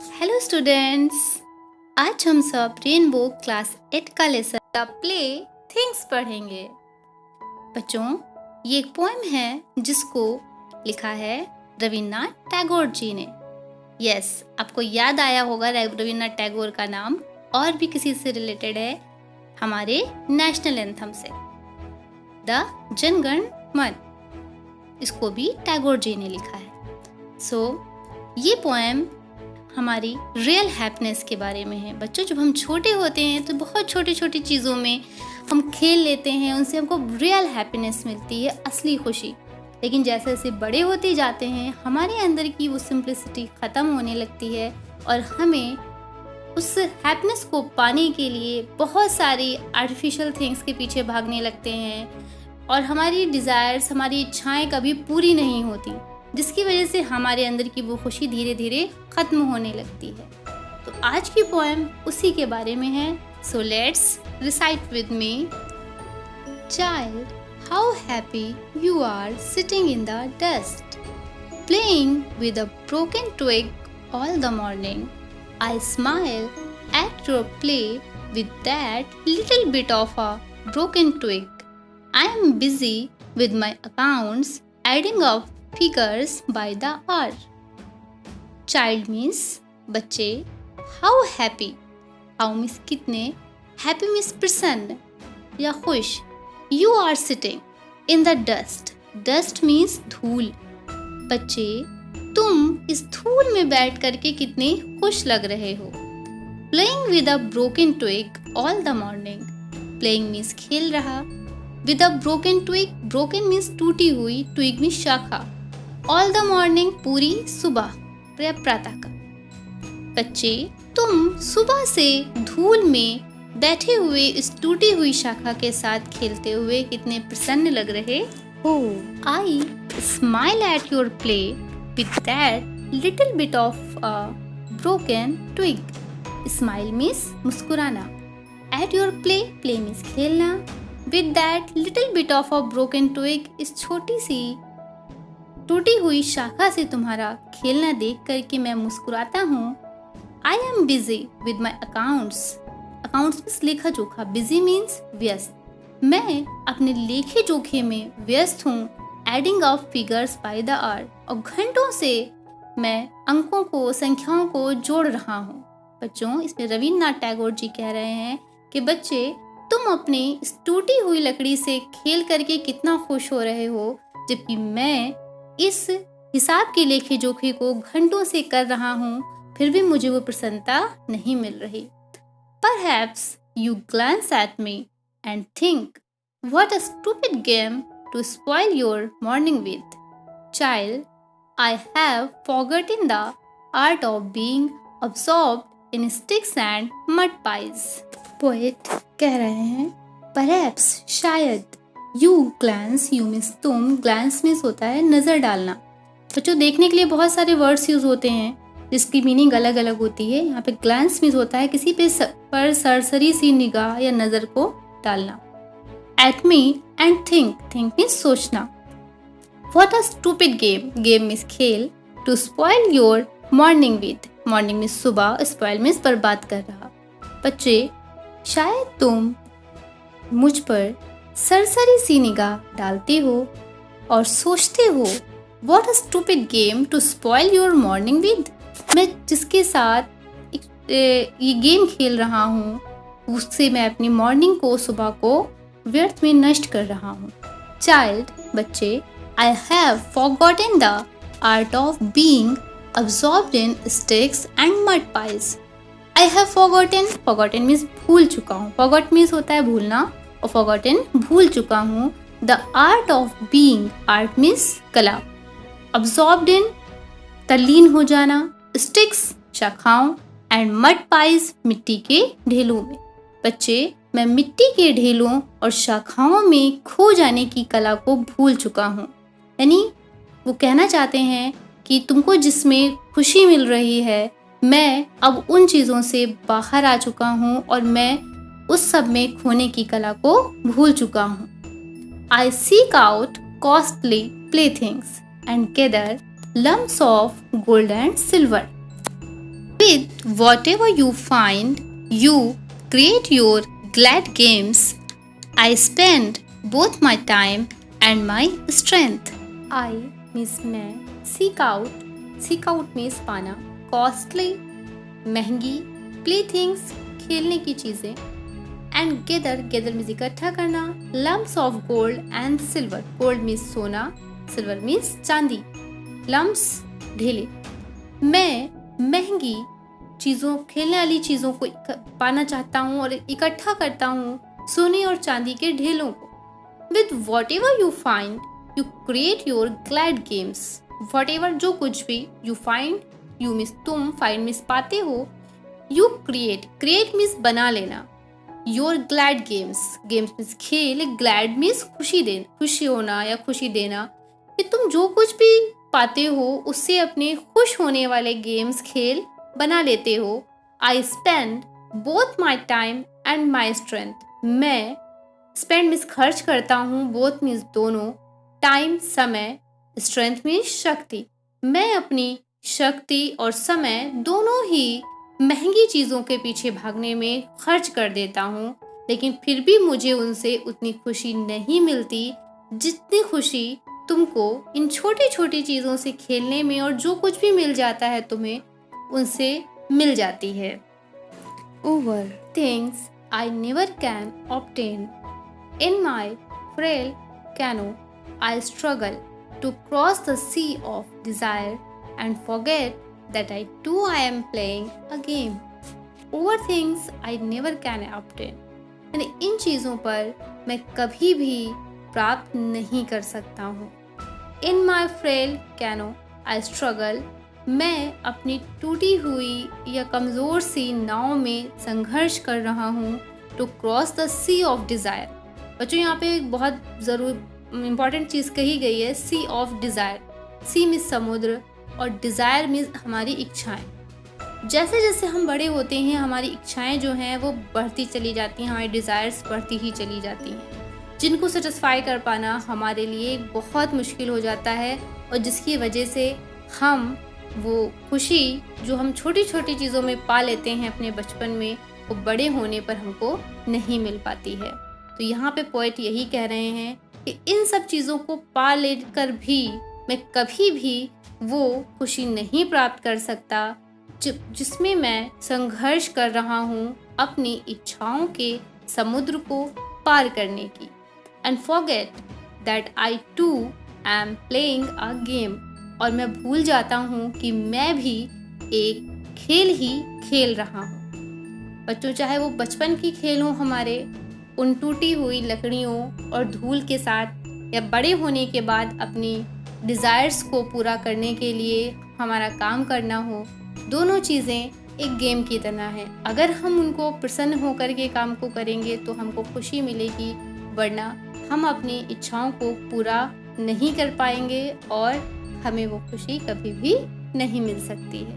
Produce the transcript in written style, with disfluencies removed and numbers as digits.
Hello students, आज हम सब रेनबो क्लास 8 का लेसन द प्ले थिंग्स पढ़ेंगे। बच्चों, ये एक पोएम है जिसको लिखा है रविन्द्रनाथ टैगोर जी ने। यस, आपको याद आया होगा रविन्द्रनाथ टैगोर का नाम, और भी किसी से रिलेटेड है, हमारे नेशनल एंथम से, द जनगण मन। इसको भी टैगोर जी ने लिखा है। ये पोएम हमारी रियल हैप्पीनेस के बारे में है। बच्चों, जब हम छोटे होते हैं तो बहुत छोटी छोटी चीज़ों में हम खेल लेते हैं, उनसे हमको रियल हैप्पीनेस मिलती है, असली खुशी। लेकिन जैसे जैसे बड़े होते जाते हैं, हमारे अंदर की वो सिंप्लिसिटी ख़त्म होने लगती है और हमें उस हैप्पीनेस को पाने के लिए बहुत सारी आर्टिफिशियल थिंग्स के पीछे भागने लगते हैं और हमारी डिज़ायर्स, हमारी इच्छाएं कभी पूरी नहीं होती, जिसकी वजह से हमारे अंदर की वो खुशी धीरे धीरे ख़त्म होने लगती है। तो आज की पोएम उसी के बारे में है। So let's recite with me. Child, how happy you are sitting in the dust, playing with a broken twig all the morning. I smile at your play with that little bit of a broken twig. I am busy with my accounts adding up figures by the hour. Child means बच्चे, how happy, how means कितने, happy means प्रसन्न या खुश। You are sitting in the dust, dust means धूल। बच्चे, तुम इस धूल में बैठ करके कितने खुश लग रहे हो। Playing with a broken twig all the morning, playing means खेल रहा, with a broken twig, broken means टूटी हुई, twig means शाखा, ऑल द मॉर्निंग पूरी सुबह या प्रातः का। बच्चे, तुम सुबह से धूल में बैठे हुए इस टूटी हुई शाखा के साथ खेलते हुए कितने प्रसन्न लग रहे हो। I smile at your play with that little bit of a broken twig. Smile means मुस्कुराना, at your play, play means खेलना, with that little bit of a broken twig, इस छोटी सी टूटी हुई शाखा से तुम्हारा खेलना देख करके मैं मुस्कुराता हूँ। आई am busy with my accounts, accounts means लेखा जोखा, बिजी मीन्स व्यस्त। मैं अपने लेखे जोखे में व्यस्त हूँ। Adding of figures by the hour, और घंटों से मैं अंकों को, संख्याओं को जोड़ रहा हूँ। बच्चों, इसमें रविन्द्रनाथ टैगोर जी कह रहे हैं कि बच्चे, तुम अपनी इस टूटी हुई लकड़ी से खेल करके कितना खुश हो रहे हो, जबकि मैं इस हिसाब के लेखे जोखे को घंटों से कर रहा हूँ, फिर भी मुझे वो प्रसन्नता नहीं मिल रही। Perhaps you glance at me and think, what a stupid game to spoil your morning with. Child, I have forgotten the art of being absorbed in sticks and mud pies. Poet कह रहे हैं, perhaps शायद, You glance, you means तुम, glance means होता है नज़र डालना। बच्चों, देखने के लिए बहुत सारे वर्ड्स यूज़ होते हैं जिसकी मीनिंग अलग अलग होती है। यहाँ पे glance means होता है किसी पर सरसरी सी निगाह या नज़र को डालना। At me and think, think means सोचना। What a stupid game, game means खेल, to spoil your morning with, morning means सुबह, spoil means बर्बाद कर रहा। बच्चे, शायद तुम मुझ पर सरसरी सी निगाह डालते हो और सोचते हो, What a stupid game to spoil your morning with. मैं जिसके साथ ये गेम खेल रहा हूँ, उससे मैं अपनी मॉर्निंग को, सुबह को व्यर्थ में नष्ट कर रहा हूँ। चाइल्ड, बच्चे, I have forgotten the art of being absorbed in sticks and mud pies. I have forgotten, forgotten means भूल चुका हूँ, forgot means होता है भूलना, और forgotten भूल चुका हूँ। The art of being, art means कला, absorbed in तल्लीन हो जाना, sticks शाखाओं, and mud pies मिट्टी के ढेलों में। बच्चे, मैं मिट्टी के ढेलों और शाखाओं में खो जाने की कला को भूल चुका हूँ। यानी वो कहना चाहते हैं कि तुमको जिसमें खुशी मिल रही है, मैं अब उन चीज़ों से बाहर आ चुका हूँ और मैं उस सब में खोने की कला को भूल चुका हूँ। I seek out costly playthings and gather lumps of gold and silver, With whatever you find, you create your glad games. I spend both my time and my strength. I means मैं, seek out means पाना, costly महंगी, playthings खेलने की चीज़ें, and gather means इकट्ठा करना, lumps of gold and silver. Gold means सोना, silver means चांदी, lumps ढेले. मैं महंगी चीज़ों, खेलने वाली चीज़ों को पाना चाहता हूँ और इकट्ठा करता हूँ सोने और चांदी के ढेलों को. With whatever you find, you create your glad games. Whatever जो कुछ भी, you find, you means तुम, find means पाते हो, you create means बना लेना, your glad games means खेल, glad means खुशी होना या खुशी देना, कि तुम जो कुछ भी पाते हो उससे अपने खुश होने वाले गेम्स खेल बना लेते हो. I spend both my time and my strength. मैं spend means खर्च करता हूँ, both means दोनों, time समय, strength means शक्ति. मैं अपनी शक्ति और समय दोनों ही महंगी चीज़ों के पीछे भागने में खर्च कर देता हूँ, लेकिन फिर भी मुझे उनसे उतनी खुशी नहीं मिलती जितनी खुशी तुमको इन छोटी छोटी चीज़ों से खेलने में और जो कुछ भी मिल जाता है तुम्हें उनसे मिल जाती है. Over things I never can obtain. In my frail canoe, I struggle to cross the sea of desire and forget that I am playing a game. Over things I never can obtain. यानी इन चीज़ों पर मैं कभी भी प्राप्त नहीं कर सकता हूँ. In my frail canoe, I struggle. मैं अपनी टूटी हुई या कमज़ोर सी नाव में संघर्ष कर रहा हूँ. To cross the sea of desire. बच्चों यहाँ पे एक बहुत इम्पॉर्टेंट चीज़ कही गई है, sea of desire. sea means समुद्र और desire मीन्स हमारी इच्छाएं. जैसे जैसे हम बड़े होते हैं हमारी इच्छाएं जो हैं वो बढ़ती चली जाती हैं, हमारी डिज़ायर्स बढ़ती ही चली जाती हैं, जिनको सेटिस्फाई कर पाना हमारे लिए बहुत मुश्किल हो जाता है, और जिसकी वजह से हम वो खुशी जो हम छोटी छोटी चीज़ों में पा लेते हैं अपने बचपन में, वो बड़े होने पर हमको नहीं मिल पाती है. तो यहाँ पे पोएट यही कह रहे हैं कि इन सब चीज़ों को पा लेकर भी मैं कभी भी वो खुशी नहीं प्राप्त कर सकता जिसमें मैं संघर्ष कर रहा हूँ अपनी इच्छाओं के समुद्र को पार करने की. And forget that I too am playing a game. और मैं भूल जाता हूँ कि मैं भी एक खेल ही खेल रहा हूँ. बच्चों, चाहे वो बचपन की खेल हो हमारे उन टूटी हुई लकड़ियों और धूल के साथ, या बड़े होने के बाद अपनी डिज़ायर्स को पूरा करने के लिए हमारा काम करना हो, दोनों चीज़ें एक गेम की तरह हैं. अगर हम उनको प्रसन्न होकर के काम को करेंगे तो हमको खुशी मिलेगी, वरना हम अपनी इच्छाओं को पूरा नहीं कर पाएंगे और हमें वो खुशी कभी भी नहीं मिल सकती है.